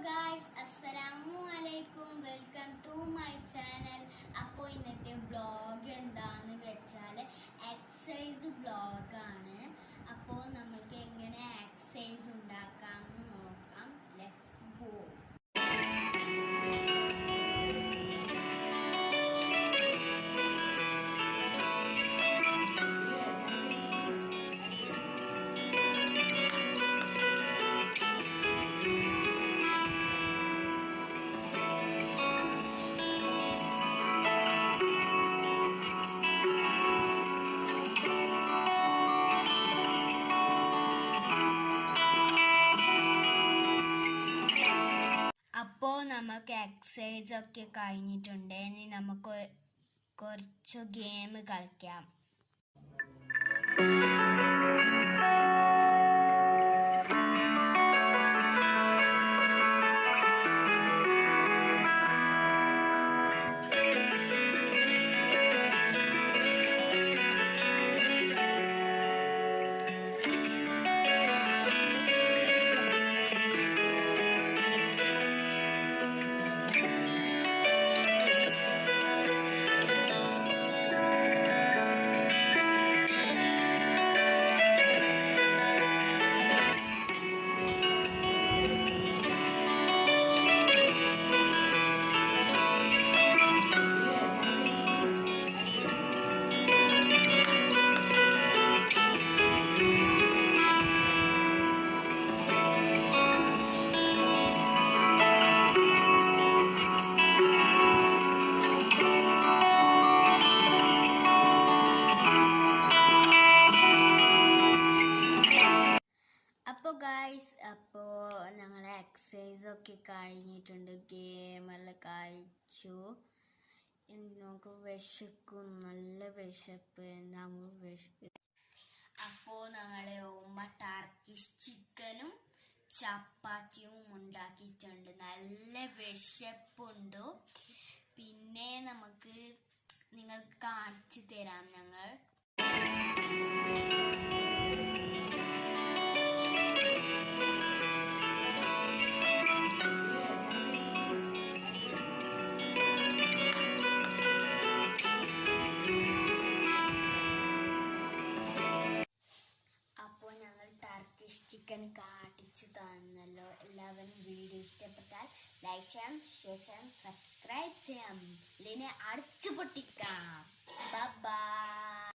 Guys, അസ്സലാമു അലൈക്കും. Welcome to my channel. അപ്പോൾ ഇന്നത്തെ വ്ളോഗ് എന്താണെന്ന് വെച്ചാൽ എക്സസൈസ് വ്ളോഗാണ്. അപ്പോൾ നമ്മൾക്ക് എങ്ങനെ എക്സസൈസ് ഉണ്ടാക്കാമെന്ന് നോക്കാം. Let's go. അപ്പോൾ നമുക്ക് എക്സസൈസ് ഒക്കെ കഴിഞ്ഞിട്ടുണ്ട്. ഇനി നമുക്ക് കുറച്ച് ഗെയിം കളിക്കാം. അപ്പോൾ ഗായ്സ്, അപ്പോൾ ഞങ്ങൾ എക്സസൈസ് ഒക്കെ കഴിഞ്ഞിട്ടുണ്ട്, ഗെയിമെല്ലാം കഴിച്ചു. നമുക്ക് വിശക്കും, നല്ല വിശപ്പ്. അപ്പോൾ ഞങ്ങളെ ഉമ്മ ടർക്കിഷ് ചിക്കനും ചപ്പാത്തിയും ഉണ്ടാക്കിയിട്ടുണ്ട്. നല്ല വിശപ്പുണ്ട്. പിന്നെ നമുക്ക് നിങ്ങൾക്ക് കാണിച്ചു തരാം. ഞങ്ങൾ ചിക്കൻ കാട്ടിച്ചു തന്നല്ലോ. എല്ലാവരും വീഡിയോ ഇഷ്ടപ്പെട്ടാൽ ലൈക്ക് ചെയ്യാം, ഷെയർ ചെയ്യാം, സബ്സ്ക്രൈബ് ചെയ്യാം. ഇതിനെ അടിച്ചു പൊട്ടിക്കാം. ബൈ.